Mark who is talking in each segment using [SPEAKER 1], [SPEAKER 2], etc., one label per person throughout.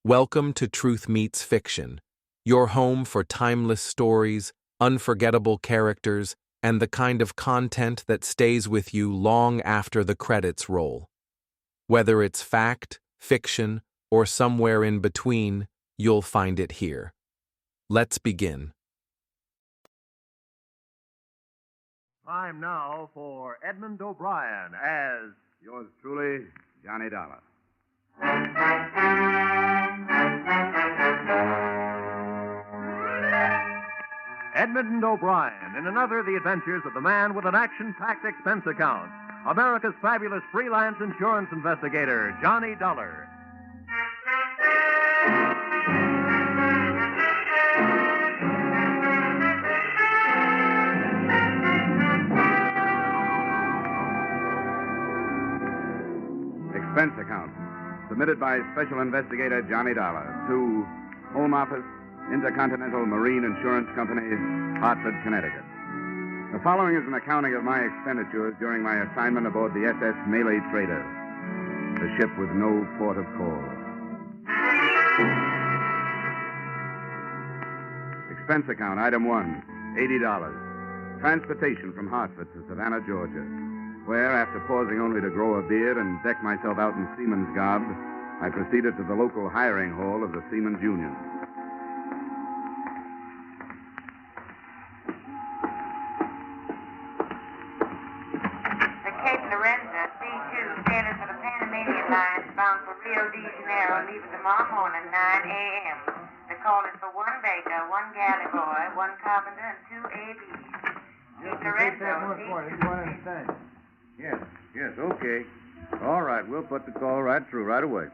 [SPEAKER 1] Welcome to Truth Meets Fiction, your home for timeless stories, unforgettable characters, and the kind of content that stays with you long after the credits roll. Whether it's fact, fiction, or somewhere in between, you'll find it here. Let's begin.
[SPEAKER 2] Time now for Edmund O'Brien as
[SPEAKER 3] yours truly, Johnny Dollar.
[SPEAKER 2] Edmund O'Brien in another The Adventures of the Man with an Action-Packed Expense Account, America's fabulous freelance insurance investigator, Johnny Dollar.
[SPEAKER 3] Expense account. Submitted by Special Investigator Johnny Dollar to Home Office, Intercontinental Marine Insurance Company, Hartford, Connecticut. The following is an accounting of my expenditures during my assignment aboard the SS Malay Trader, the ship with no port of call. Expense account, item 1, $80. Transportation from Hartford to Savannah, Georgia, where, after pausing only to grow a beard and deck myself out in seaman's garb, I proceeded to the local hiring hall of the Seamen's Union.
[SPEAKER 4] The Cape Lorenza, C2, sailors for the Panamanian Lines bound for Rio de Janeiro, leaving tomorrow morning, 9 a.m. The call is for one baker, one galley boy, one carpenter, and 2 ABs. Cape Lorenza,
[SPEAKER 3] Yes, okay. All right, we'll put the call right through right away.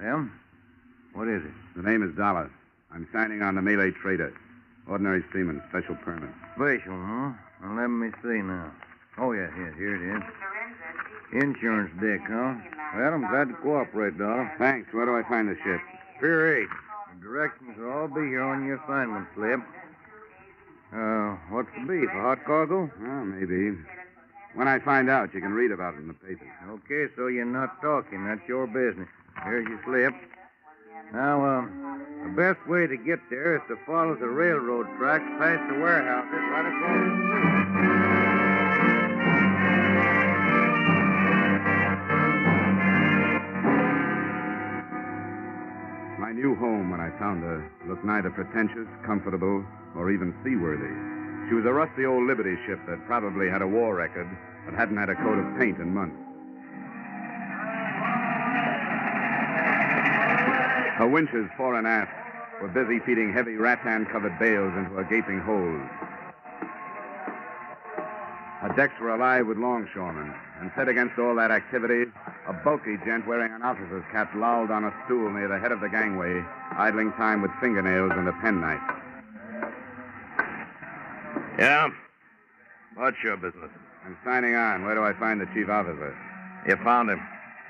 [SPEAKER 5] Em? What is it?
[SPEAKER 3] The name is Dollar. I'm signing on the Malay Trader. Ordinary seaman, special permit.
[SPEAKER 5] Special, huh? Well, let me see now. Oh, yeah, here it is. Insurance deck, huh? Well, I'm glad to cooperate, Dollar.
[SPEAKER 3] Thanks. Where do I find the ship?
[SPEAKER 5] Pier 8. The directions will all be here on your assignment slip. What's the beef? A hot cargo?
[SPEAKER 3] Well, maybe. When I find out, you can read about it in the papers.
[SPEAKER 5] Okay, so you're not talking. That's your business. Here's your slip. Now, the best way to get there is to follow the railroad tracks past the warehouses right across the street.
[SPEAKER 3] My new home, when I found her, looked neither pretentious, comfortable, or even seaworthy. She was a rusty old Liberty ship that probably had a war record, but hadn't had a coat of paint in months. Her winches, fore and aft, were busy feeding heavy rattan-covered bales into a gaping hole. Her decks were alive with longshoremen, and set against all that activity, a bulky gent wearing an officer's cap lolled on a stool near the head of the gangway, idling time with fingernails and a penknife.
[SPEAKER 5] Yeah? What's your business?
[SPEAKER 3] I'm signing on. Where do I find the chief officer?
[SPEAKER 5] You found him.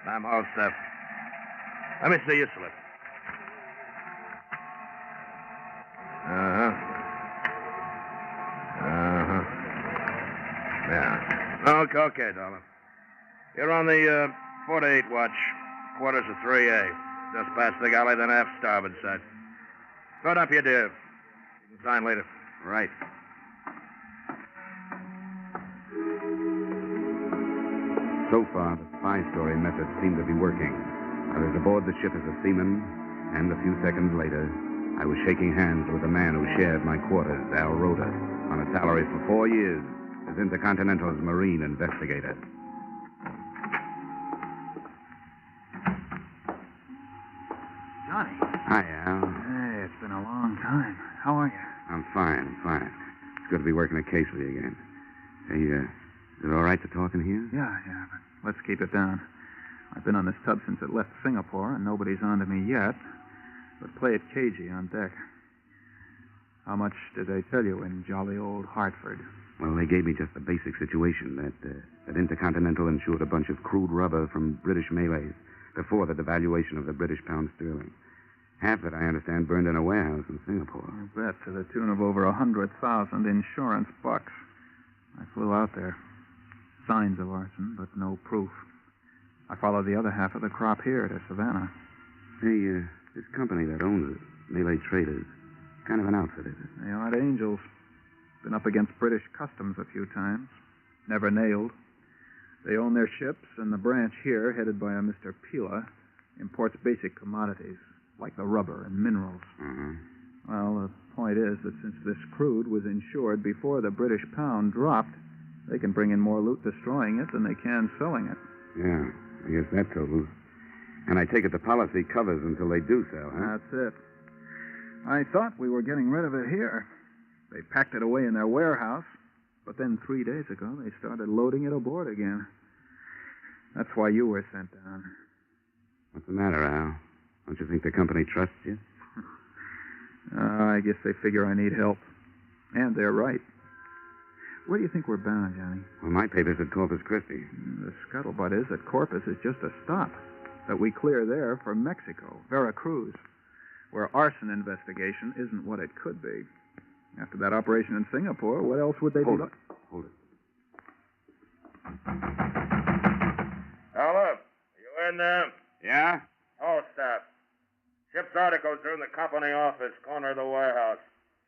[SPEAKER 5] I'm all set. Let me see your slip. Yeah. Okay, Dollar. You're on the 48 watch, quarters of 3A. Just past the galley, then aft starboard side. Put up your div. You can sign later.
[SPEAKER 3] Right. So far, the spy story method seemed to be working. I was aboard the ship as a seaman, and a few seconds later, I was shaking hands with the man who shared my quarters, Al Rhoda, on a salary for 4 years as Intercontinental's marine investigator.
[SPEAKER 6] Johnny.
[SPEAKER 3] Hi, Al.
[SPEAKER 6] Hey, it's been a long time. How are you?
[SPEAKER 3] I'm fine. It's good to be working a case with you again. Hey, is it all right to talk in here?
[SPEAKER 6] Yeah, but let's keep it down. I've been on this tub since it left Singapore, and nobody's on to me yet. But play it cagey on deck. How much did they tell you in jolly old Hartford?
[SPEAKER 3] Well, they gave me just the basic situation, that Intercontinental insured a bunch of crude rubber from British Malays before the devaluation of the British pound sterling. Half that, I understand, burned in a warehouse in Singapore.
[SPEAKER 6] You bet, to the tune of over 100,000 insurance bucks. I flew out there. Signs of arson, but no proof. I followed the other half of the crop here to Savannah.
[SPEAKER 3] Hey, this company that owns it, Malay Traders, kind of an outfit, is it?
[SPEAKER 6] They aren't angels. Been up against British customs a few times. Never nailed. They own their ships, and the branch here, headed by a Mr. Pila, imports basic commodities, like the rubber and minerals.
[SPEAKER 3] Uh-huh.
[SPEAKER 6] Well, the point is that since this crude was insured before the British pound dropped, they can bring in more loot destroying it than they can selling it.
[SPEAKER 3] Yeah, I guess that totals. And I take it the policy covers until they do sell, huh?
[SPEAKER 6] That's it. I thought we were getting rid of it here. They packed it away in their warehouse, but then 3 days ago they started loading it aboard again. That's why you were sent down.
[SPEAKER 3] What's the matter, Al? Don't you think the company trusts you?
[SPEAKER 6] I guess they figure I need help. And they're right. Where do you think we're bound, Johnny?
[SPEAKER 3] Well, my paper said Corpus Christi.
[SPEAKER 6] The scuttlebutt is that Corpus is just a stop. That we clear there for Mexico, Veracruz, where arson investigation isn't what it could be. After that operation in Singapore, what else would they do?
[SPEAKER 3] Hold it.
[SPEAKER 5] Hello. You in there?
[SPEAKER 3] Yeah?
[SPEAKER 5] All staff. Ship's articles are in the company office, corner of the warehouse.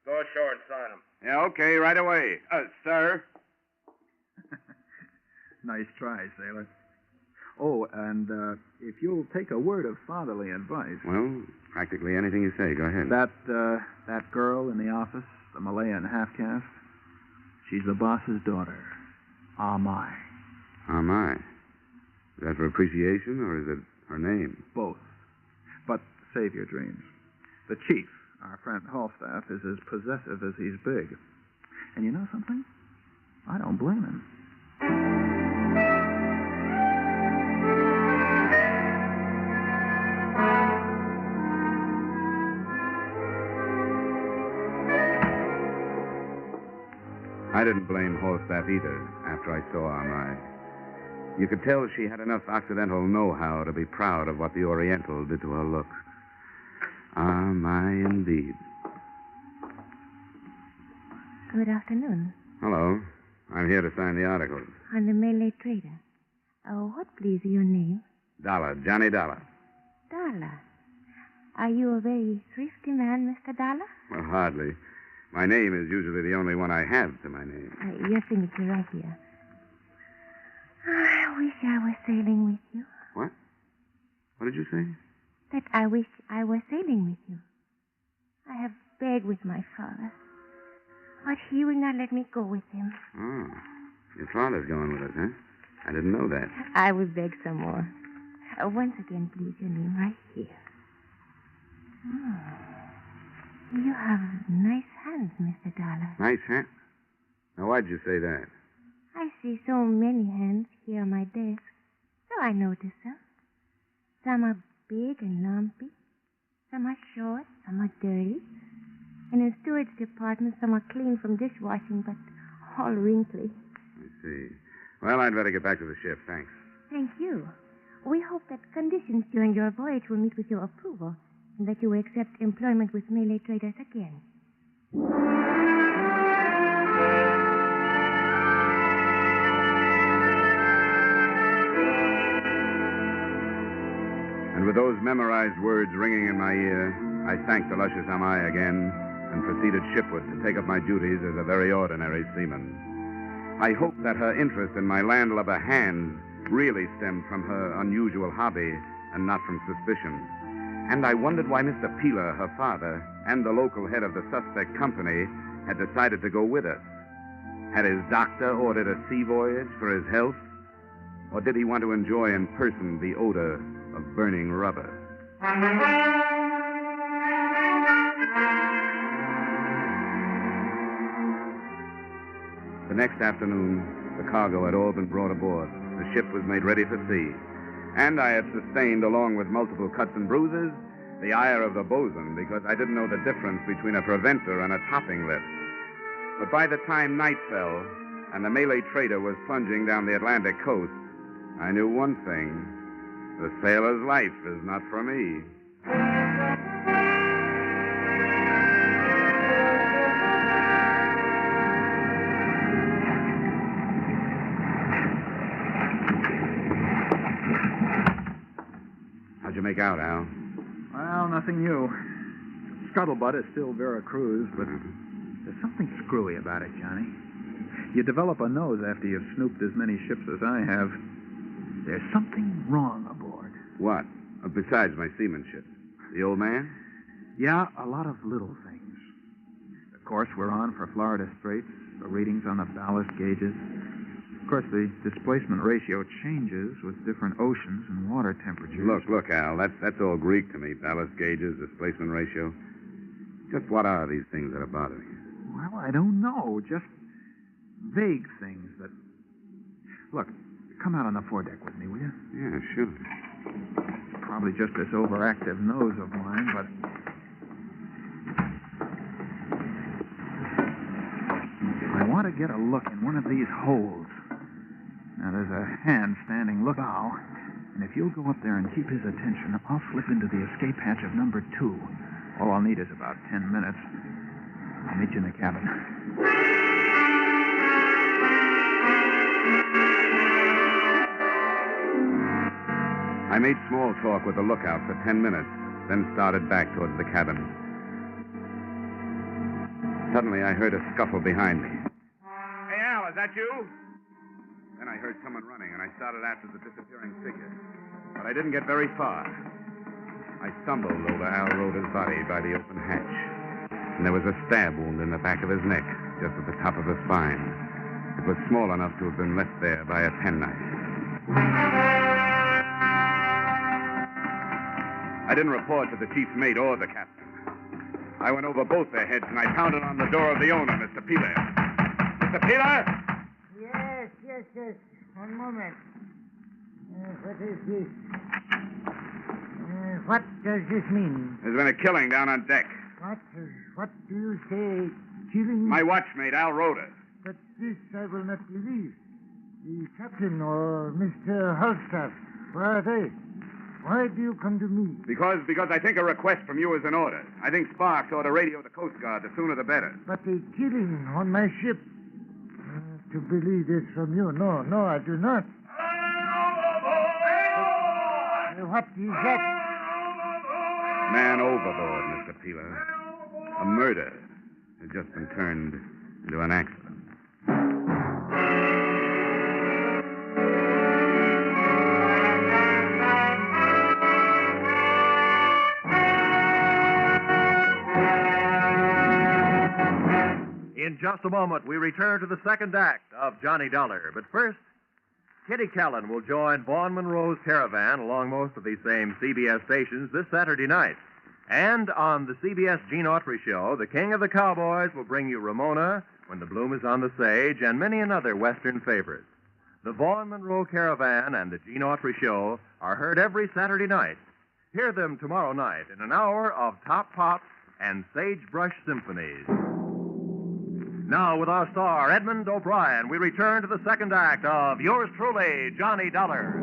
[SPEAKER 5] Go ashore and sign them.
[SPEAKER 3] Yeah, okay, right away. Sir?
[SPEAKER 6] Nice try, sailor. Oh, and if you'll take a word of fatherly advice.
[SPEAKER 3] Well, practically anything you say. Go ahead.
[SPEAKER 6] That girl in the office, the Malayan half-caste, she's the boss's daughter. Ah, my.
[SPEAKER 3] Ah, my. Is that for appreciation, or is it her name?
[SPEAKER 6] Both. But save your dreams. The chief, our friend Falstaff, is as possessive as he's big. And you know something? I don't blame him.
[SPEAKER 3] I didn't blame Falstaff either after I saw Amai. You could tell she had enough Occidental know-how to be proud of what the Oriental did to her looks. Amai, indeed.
[SPEAKER 7] Good afternoon.
[SPEAKER 3] Hello. I'm here to sign the articles.
[SPEAKER 7] I'm the Malay Trader. What, please, your name?
[SPEAKER 3] Dollar, Johnny Dollar.
[SPEAKER 7] Dollar. Are you a very thrifty man, Mr. Dollar?
[SPEAKER 3] Well, hardly. My name is usually the only one I have to my name.
[SPEAKER 7] Your signature right here. I wish I were sailing with you.
[SPEAKER 3] What? What did you say?
[SPEAKER 7] That I wish I were sailing with you. I have begged with my father, but he will not let me go with him.
[SPEAKER 3] Oh, your father's going with us, huh? I didn't know that.
[SPEAKER 7] I will beg some more. Once again, please, your name right here. You have nice hands, Mr. Dollar.
[SPEAKER 3] Nice, huh? Now, why'd you say that?
[SPEAKER 7] I see so many hands here on my desk, so I notice them. Some are big and lumpy. Some are short, some are dirty. And in steward's department, some are clean from dishwashing, but all wrinkly.
[SPEAKER 3] I see. Well, I'd better get back to the ship. Thanks.
[SPEAKER 7] Thank you. We hope that conditions during your voyage will meet with your approval, and that you will accept employment with Malay traders again.
[SPEAKER 3] And with those memorized words ringing in my ear, I thanked the luscious Amai again and proceeded shipward to take up my duties as a very ordinary seaman. I hoped that her interest in my landlubber hands really stemmed from her unusual hobby and not from suspicion. And I wondered why Mr. Pila, her father, and the local head of the suspect company had decided to go with us. Had his doctor ordered a sea voyage for his health? Or did he want to enjoy in person the odor of burning rubber? The next afternoon, the cargo had all been brought aboard. The ship was made ready for sea. And I had sustained, along with multiple cuts and bruises, the ire of the bosun because I didn't know the difference between a preventer and a topping lift. But by the time night fell and the Malay trader was plunging down the Atlantic coast, I knew one thing. The sailor's life is not for me. How'd you make out, Al?
[SPEAKER 6] nothing new. Scuttlebutt is still Vera Cruz, but there's something screwy about it, Johnny. You develop a nose after you've snooped as many ships as I have. There's something wrong aboard.
[SPEAKER 3] What? Besides my seamanship? The old man?
[SPEAKER 6] Yeah, a lot of little things. The course we're on for Florida Straits, the readings on the ballast gauges. Of course, the displacement ratio changes with different oceans and water temperatures.
[SPEAKER 3] Look, Al, that's all Greek to me. Ballast gauges, displacement ratio. Just what are these things that are bothering you?
[SPEAKER 6] Well, I don't know. Just vague things that... Look, come out on the foredeck with me, will you?
[SPEAKER 3] Yeah, sure.
[SPEAKER 6] Probably just this overactive nose of mine, but... I want to get a look in one of these holes. Now, there's a hand standing look out, and if you'll go up there and keep his attention, I'll slip into the escape hatch of number 2. All I'll need is about 10 minutes. I'll meet you in the cabin.
[SPEAKER 3] I made small talk with the lookout for 10 minutes, then started back towards the cabin. Suddenly, I heard a scuffle behind me. Hey, Al, is that you? Then I heard someone running, and I started after the disappearing figure. But I didn't get very far. I stumbled over Al Roda's body by the open hatch, and there was a stab wound in the back of his neck, just at the top of the spine. It was small enough to have been left there by a penknife. I didn't report to the chief's mate or the captain. I went over both their heads, and I pounded on the door of the owner, Mr. Peeler. Mr. Peeler?
[SPEAKER 8] Yes. One moment. What is this? What does this mean?
[SPEAKER 3] There's been a killing down on deck.
[SPEAKER 8] What do you say? Killing?
[SPEAKER 3] My watchmate, Al Roda.
[SPEAKER 8] But this I will not believe. The captain or Mr. Halstaff, where are they? Why do you come to me?
[SPEAKER 3] Because I think a request from you is in order. I think Sparks ought to radio the Coast Guard. The sooner the better.
[SPEAKER 8] But a killing on my ship. To believe this from you. No, I do not. What is that?
[SPEAKER 3] Man overboard, Mr. Peeler. A murder has just been turned into an accident.
[SPEAKER 2] In just a moment, we return to the second act of Johnny Dollar. But first, Kitty Callan will join Vaughn Monroe's caravan along most of these same CBS stations this Saturday night. And on the CBS Gene Autry Show, the King of the Cowboys will bring you Ramona, When the Bloom is on the Sage, and many another Western favorites. The Vaughn Monroe Caravan and the Gene Autry Show are heard every Saturday night. Hear them tomorrow night in an hour of Top Pops and Sagebrush Symphonies. Now, with our star, Edmund O'Brien, we return to the second act of yours truly, Johnny Dollar.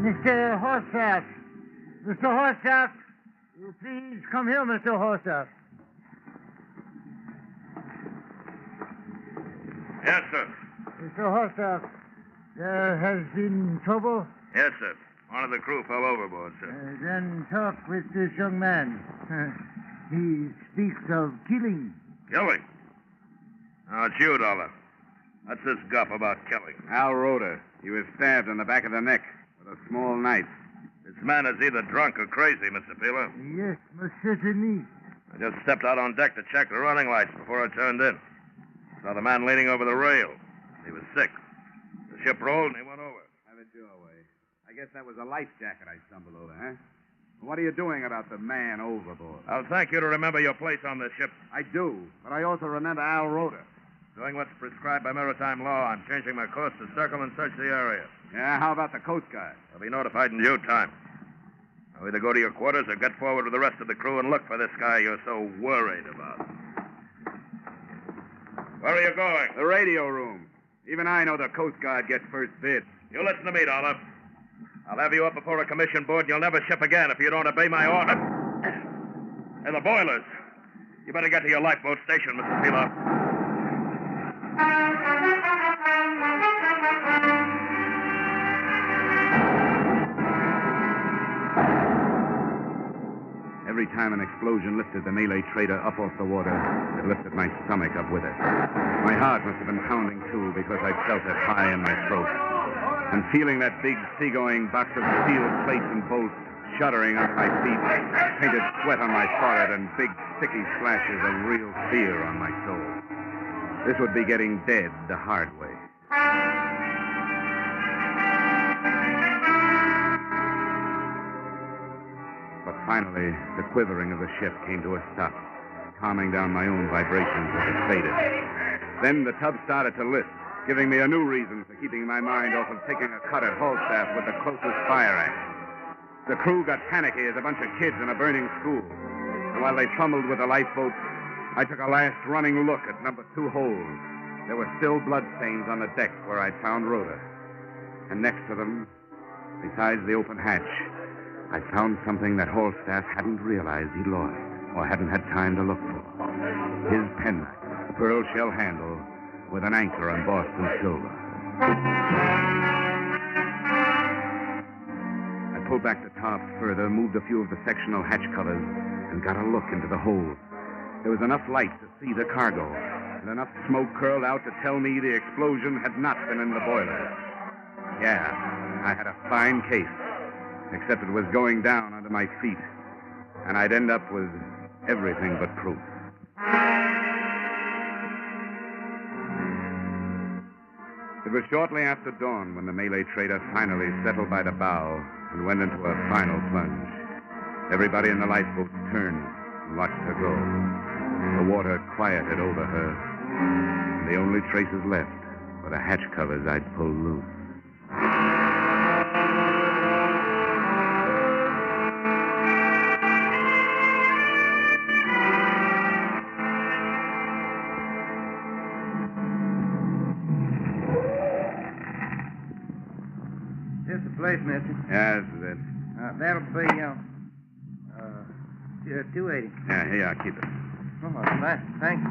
[SPEAKER 8] Mr. Horstaff. Mr. Horstaff, will you please come here, Mr. Horstaff.
[SPEAKER 5] Yes, sir.
[SPEAKER 8] Mr. Horstaff, there has been trouble?
[SPEAKER 5] Yes, sir. One of the crew fell overboard, sir.
[SPEAKER 8] Then talk with this young man. He speaks of killing.
[SPEAKER 5] Killing? Oh, it's you, Dollar. What's this guff about killing?
[SPEAKER 3] Al Roda. He was stabbed in the back of the neck with a small knife.
[SPEAKER 5] This man is either drunk or crazy, Mr. Peeler.
[SPEAKER 8] Yes, most certainly.
[SPEAKER 5] I just stepped out on deck to check the running lights before I turned in. Saw the man leaning over the rail. He was sick. The ship rolled and he went over.
[SPEAKER 3] Have it your way. I guess that was a life jacket I stumbled over, huh? What are you doing about the man overboard?
[SPEAKER 5] I'll thank you to remember your place on this ship.
[SPEAKER 3] I do, but I also remember Al Roda.
[SPEAKER 5] Doing what's prescribed by maritime law, I'm changing my course to circle and search the area.
[SPEAKER 3] Yeah, how about the Coast Guard?
[SPEAKER 5] I'll be notified in due time. I'll either go to your quarters or get forward with the rest of the crew and look for this guy you're so worried about. Where are you going?
[SPEAKER 3] The radio room. Even I know the Coast Guard gets first bid.
[SPEAKER 5] You listen to me, Dollar. I'll have you up before a commission board and you'll never ship again if you don't obey my order. They're the boilers. You better get to your lifeboat station, Mr. Peeler.
[SPEAKER 3] Every time an explosion lifted the Malay trader up off the water, it lifted my stomach up with it. My heart must have been pounding, too, because I felt it high in my throat. And feeling that big seagoing box of steel plates and bolts shuddering under my feet, painted sweat on my forehead, and big sticky flashes of real fear on my soul. This would be getting dead the hard way. But finally, the quivering of the ship came to a stop, calming down my own vibrations as it faded. Then the tub started to lift, giving me a new reason for keeping my mind off of taking a cut at Falstaff with the closest fire axe. The crew got panicky as a bunch of kids in a burning school. And while they fumbled with the lifeboat, I took a last running look at number 2 hold. There were still bloodstains on the deck where I'd found Rhoda. And next to them, besides the open hatch, I found something that Falstaff hadn't realized he'd lost, or hadn't had time to look for. His penknife, pearl shell handle, with an anchor embossed in silver. I pulled back the top further, moved a few of the sectional hatch covers, and got a look into the hold. There was enough light to see the cargo, and enough smoke curled out to tell me the explosion had not been in the boiler. Yeah, I had a fine case, except it was going down under my feet, and I'd end up with everything but proof. It was shortly after dawn when the Malay trader finally settled by the bow and went into a final plunge. Everybody in the lifeboat turned and watched her go. The water quieted over her, and the only traces left were the hatch covers I'd pulled loose.
[SPEAKER 9] Here's the place, mister.
[SPEAKER 3] Yeah, this is it.
[SPEAKER 9] That'll be, 280.
[SPEAKER 3] Yeah, here you are. Keep it.
[SPEAKER 9] Oh, thanks.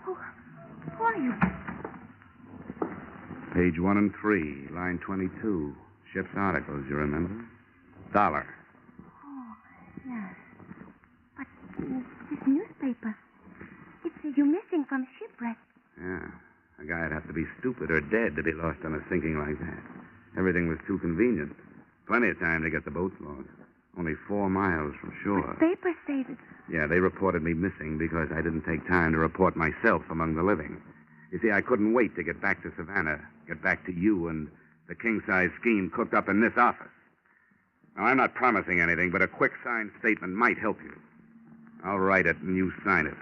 [SPEAKER 7] Who are you?
[SPEAKER 3] Page 1 and 3, line 22. Ship's articles, you remember? $1.
[SPEAKER 7] Oh, yes. But this newspaper, it says you're missing from shipwreck.
[SPEAKER 3] Yeah. A guy'd have to be stupid or dead to be lost on a sinking like that. Everything was too convenient. Plenty of time to get the boats lost. Only 4 miles from shore.
[SPEAKER 7] But papers say that...
[SPEAKER 3] Yeah, they reported me missing because I didn't take time to report myself among the living. You see, I couldn't wait to get back to Savannah, get back to you and the king-size scheme cooked up in this office. Now, I'm not promising anything, but a quick signed statement might help you. I'll write it and you sign it.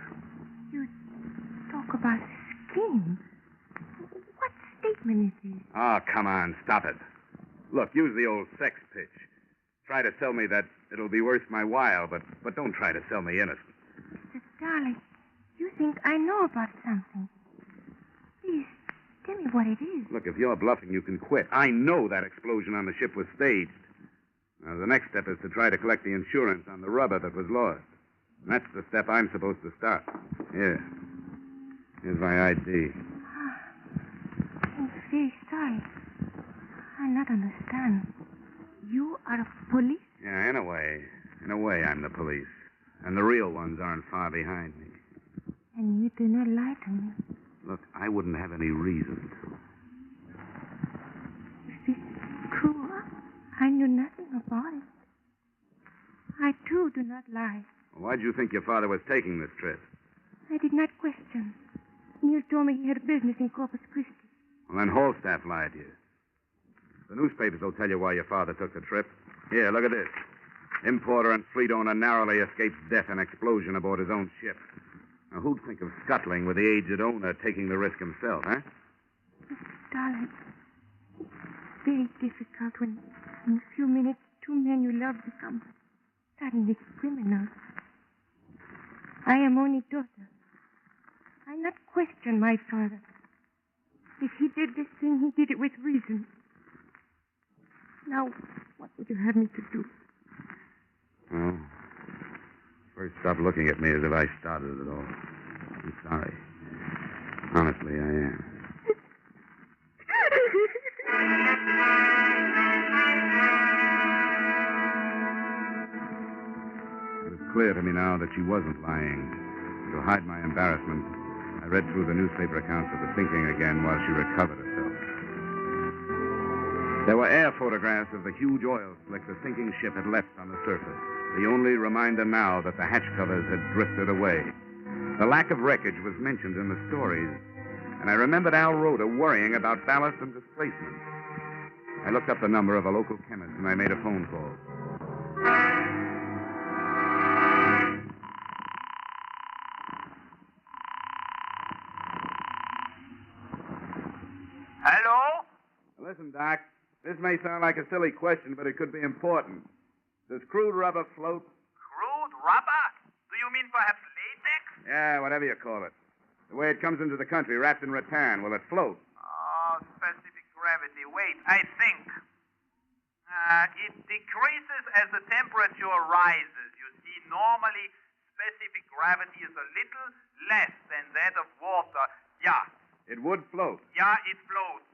[SPEAKER 7] You talk about scheme. What statement is this?
[SPEAKER 3] Oh, come on, stop it. Look, use the old sex pitch. Try to tell me that it'll be worth my while, but don't try to sell me innocent.
[SPEAKER 7] Mr. Darling, you think I know about something. Please, tell me what it is.
[SPEAKER 3] Look, if you're bluffing, you can quit. I know that explosion on the ship was staged. Now, the next step is to try to collect the insurance on the rubber that was lost. And that's the step I'm supposed to start. Here. Here's my ID.
[SPEAKER 7] I'm very sorry. I not understand. You are a police?
[SPEAKER 3] Yeah, in a way. In a way, I'm the police. And the real ones aren't far behind me.
[SPEAKER 7] And you do not lie to me.
[SPEAKER 3] Look, I wouldn't have any reason to.
[SPEAKER 7] If it's true, I knew nothing about it. I, too, do not lie.
[SPEAKER 3] Why do you think your father was taking this trip?
[SPEAKER 7] I did not question. Neil told me he had business in Corpus Christi.
[SPEAKER 3] Well, then Falstaff lied to you. The newspapers will tell you why your father took the trip. Here, look at this. Importer and fleet owner narrowly escapes death in explosion aboard his own ship. Now, who'd think of scuttling with the aged owner taking the risk himself, huh?
[SPEAKER 7] Darling, it's very difficult when in a few minutes 2 men you love become suddenly criminals. I am only daughter. I not question my father. If he did this thing, he did it with reason. Now, what would you have me to do?
[SPEAKER 3] Well, first stop looking at me as if I started it all. I'm sorry. Honestly, I am. It was clear to me now that she wasn't lying. To hide my embarrassment, I read through the newspaper accounts of the sinking again while she recovered herself. There were air photographs of the huge oil slick the sinking ship had left on the surface, the only reminder now that the hatch covers had drifted away. The lack of wreckage was mentioned in the stories, and I remembered Al Rhoda worrying about ballast and displacement. I looked up the number of a local chemist, and I made a phone call.
[SPEAKER 5] Hello?
[SPEAKER 3] Listen, Doc, this may sound like a silly question, but it could be important. Does crude rubber float?
[SPEAKER 5] Crude rubber? Do you mean perhaps latex?
[SPEAKER 3] Yeah, whatever you call it. The way it comes into the country, wrapped in rattan, will it float?
[SPEAKER 5] Oh, specific gravity. Wait, I think. It decreases as the temperature rises. You see, normally specific gravity is a little less than that of water. Yeah.
[SPEAKER 3] It would float.
[SPEAKER 5] Yeah, it floats.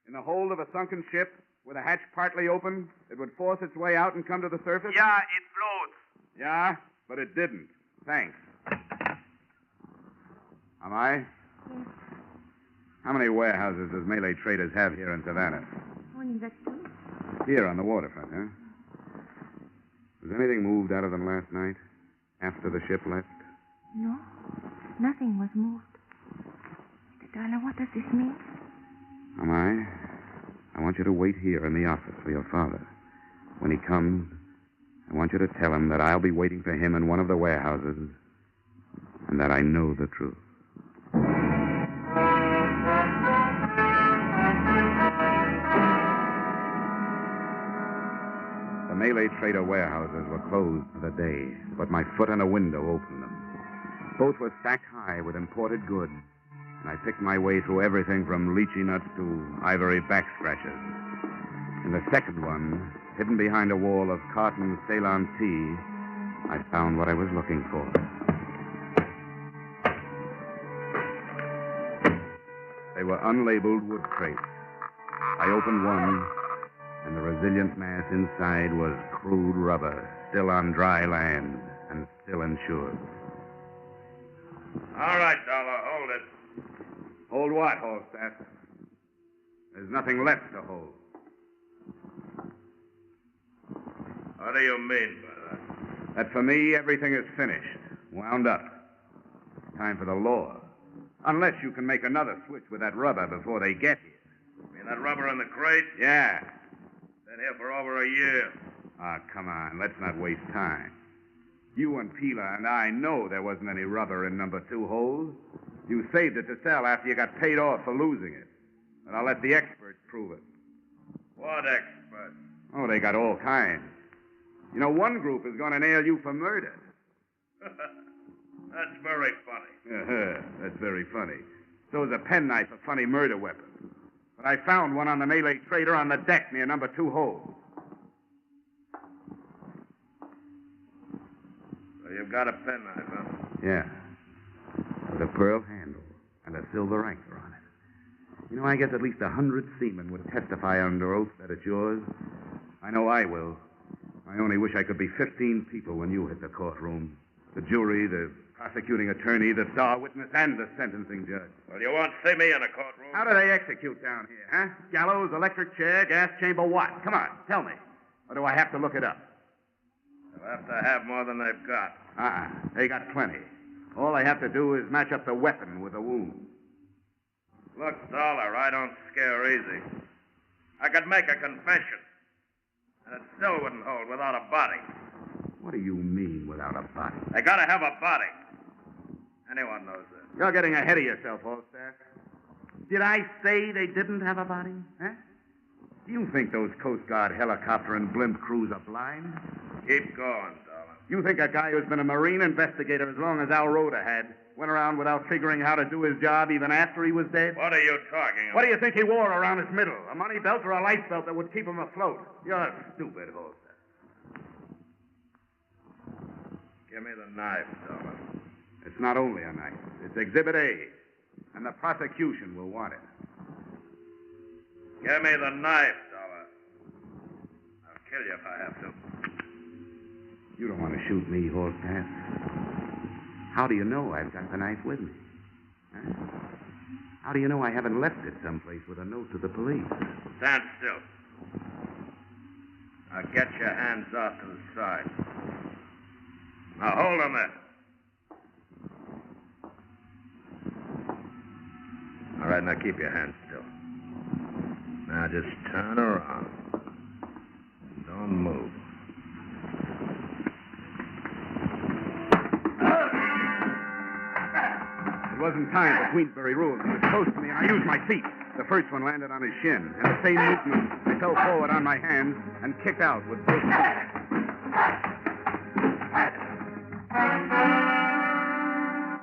[SPEAKER 3] In the hold of a sunken ship, with a hatch partly open, it would force its way out and come to the surface?
[SPEAKER 5] Yeah, it floats.
[SPEAKER 3] Yeah, but it didn't. Thanks. Am I?
[SPEAKER 7] Yes,
[SPEAKER 3] How many warehouses does Malay Traders have here in Savannah?
[SPEAKER 7] only the two.
[SPEAKER 3] Here on the waterfront, huh? Was anything moved out of them last night? After the ship left?
[SPEAKER 7] No, nothing was moved. Mr. Dollar, what does this mean?
[SPEAKER 3] Am I want you to wait here in the office for your father. When he comes, I want you to tell him that I'll be waiting for him in one of the warehouses and that I know the truth. The Malay Trader warehouses were closed for the day, but my foot in a window opened them. Both were stacked high with imported goods, and I picked my way through everything from lychee nuts to ivory back scratchers. In the second one, hidden behind a wall of cotton Ceylon tea, I found what I was looking for. They were unlabeled wood crates. I opened one, and the resilient mass inside was crude rubber, still on dry land and still insured.
[SPEAKER 5] All right, Dollar, hold it.
[SPEAKER 3] Hold what, Holstaff? There's nothing left to hold.
[SPEAKER 5] What do you mean by that?
[SPEAKER 3] That for me, everything is finished, wound up. Time for the law. Unless you can make another switch with that rubber before they get here.
[SPEAKER 5] You mean that rubber in the crate?
[SPEAKER 3] Yeah.
[SPEAKER 5] Been here for over a year.
[SPEAKER 3] Ah, come on. Let's not waste time. You and Pila and I know there wasn't any rubber in number 2 hold. You saved it to sell after you got paid off for losing it. And I'll let the experts prove it.
[SPEAKER 5] What expert?
[SPEAKER 3] Oh, they got all kinds. You know, one group is going to nail you for murder.
[SPEAKER 5] That's very funny.
[SPEAKER 3] That's very funny. So is a penknife a funny murder weapon. But I found one on the Malay Trader on the deck near number 2 hold.
[SPEAKER 5] So you've got a penknife, huh?
[SPEAKER 3] Yeah. With a pearl handle and a silver anchor on it. You know, I guess at least 100 seamen would testify under oath that it's yours. I know I will. I only wish I could be 15 people when you hit the courtroom. The jury, the prosecuting attorney, the star witness, and the sentencing judge.
[SPEAKER 5] Well, you won't see me in a courtroom.
[SPEAKER 3] How do they execute down here, huh? Gallows, electric chair, gas chamber, what? Come on, tell me. Or do I have to look it up?
[SPEAKER 5] They'll have to have more than they've got.
[SPEAKER 3] They got plenty. All they have to do is match up the weapon with the wound.
[SPEAKER 5] Look, Dollar, I don't scare easy. I could make a confession, and it still wouldn't hold without a body.
[SPEAKER 3] What do you mean without a body?
[SPEAKER 5] They gotta have a body. Anyone knows that.
[SPEAKER 3] You're getting ahead of yourself, Holstaff. Did I say they didn't have a body? Huh? Do you think those Coast Guard helicopter and blimp crews are blind?
[SPEAKER 5] Keep going, Dollar.
[SPEAKER 3] You think a guy who's been a Marine investigator as long as Al Rhoda had Went around without figuring how to do his job even after he was dead?
[SPEAKER 5] What are you talking about?
[SPEAKER 3] What do you think he wore around his middle? A money belt or a life belt that would keep him afloat? You're stupid, Holster.
[SPEAKER 5] Give me the knife, Dollar.
[SPEAKER 3] It's not only a knife. It's Exhibit A. And the prosecution will want it.
[SPEAKER 5] Give me the knife, Dollar. I'll kill you if I have to.
[SPEAKER 3] You don't want to shoot me, Holstaff. How do you know I've got the knife with me? Huh? How do you know I haven't left it someplace with a note to the police?
[SPEAKER 5] Stand still. Now get your hands off to the side. Now hold them there. All right, now keep your hands still. Now just turn around. Don't move.
[SPEAKER 3] It wasn't timed for Queensbury rules. It was close to me, and I used my feet. The first one landed on his shin. And the same movement, I fell forward on my hands and kicked out with both feet.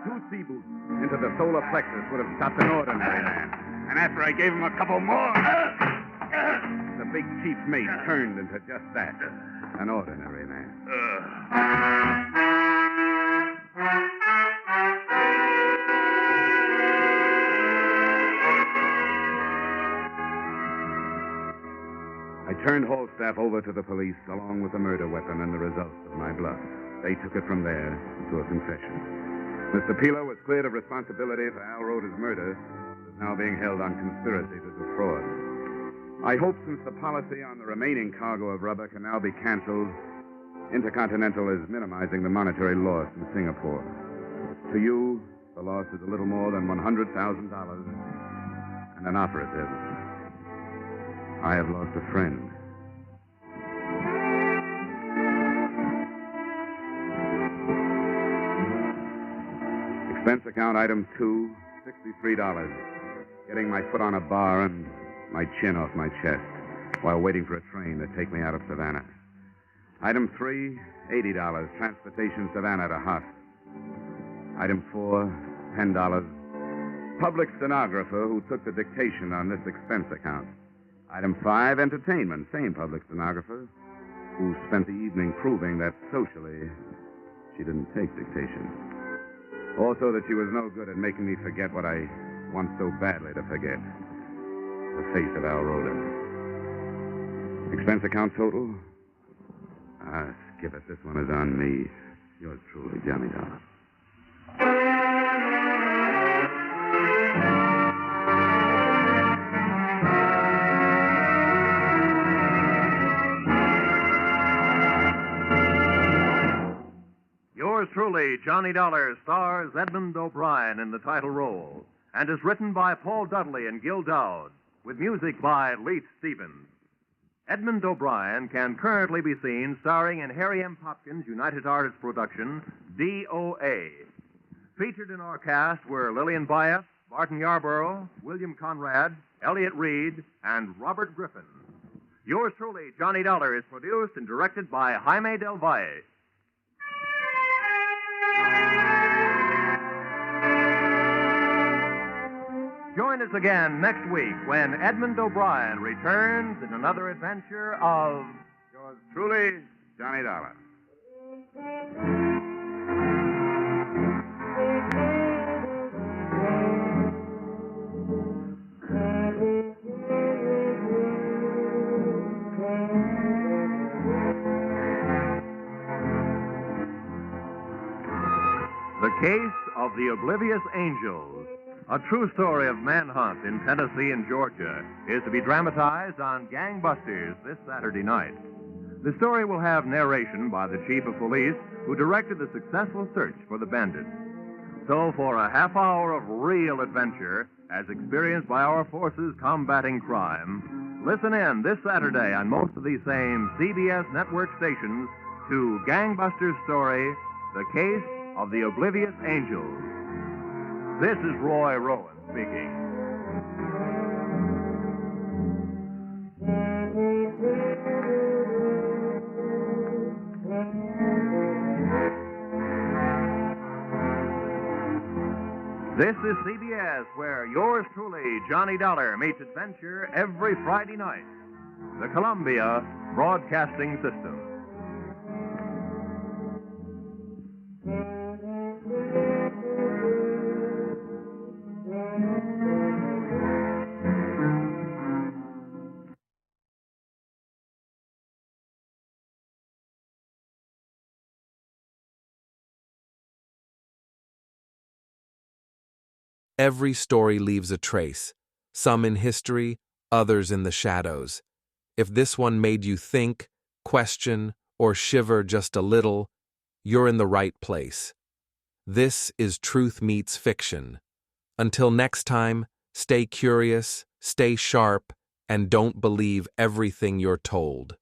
[SPEAKER 3] Two sea boots into the solar plexus would have stopped an ordinary man. And after I gave him a couple more, the big chief mate turned into just that, an ordinary man. I turned Holstaff over to the police along with the murder weapon and the results of my bluff. They took it from there to a confession. Mr. Peeler was cleared of responsibility for Al Roda's murder, but is now being held on conspiracy to defraud. I hope since the policy on the remaining cargo of rubber can now be canceled, Intercontinental is minimizing the monetary loss in Singapore. To you, the loss is a little more than $100,000 and an operative. I have lost a friend. Expense account item 2, $63. Getting my foot on a bar and my chin off my chest while waiting for a train to take me out of Savannah. Item 3, $80. Transportation Savannah to Haas. Item 4, $10. Public stenographer who took the dictation on this expense account. Item 5, entertainment. Same public stenographer who spent the evening proving that socially she didn't take dictation. Also that she was no good at making me forget what I want so badly to forget. The face of Al Roda. Expense account total? Skip it. This one is on me. Yours truly, Johnny Dollar.
[SPEAKER 2] Yours truly, Johnny Dollar, stars Edmund O'Brien in the title role and is written by Paul Dudley and Gil Dowd, with music by Leith Stevens. Edmund O'Brien can currently be seen starring in Harry M. Popkins' United Artists production, D.O.A. Featured in our cast were Lillian Byeth, Barton Yarborough, William Conrad, Elliott Reed, and Robert Griffin. Yours truly, Johnny Dollar, is produced and directed by Jaime Del Valle. Join us again next week when Edmund O'Brien returns in another adventure of
[SPEAKER 3] Yours truly, Johnny Dollar.
[SPEAKER 2] The Case of the Oblivious Angels. A true story of manhunt in Tennessee and Georgia is to be dramatized on Gangbusters this Saturday night. The story will have narration by the chief of police who directed the successful search for the bandits. So for a half hour of real adventure, as experienced by our forces combating crime, listen in this Saturday on most of these same CBS network stations to Gangbusters' story, The Case of the Oblivious Angels. This is Roy Rowan speaking. This is CBS, where yours truly, Johnny Dollar, meets adventure every Friday night. The Columbia Broadcasting System.
[SPEAKER 1] Every story leaves a trace, some in history, others in the shadows. If this one made you think, question, or shiver just a little, you're in the right place. This is Truth Meets Fiction. Until next time, stay curious, stay sharp, and don't believe everything you're told.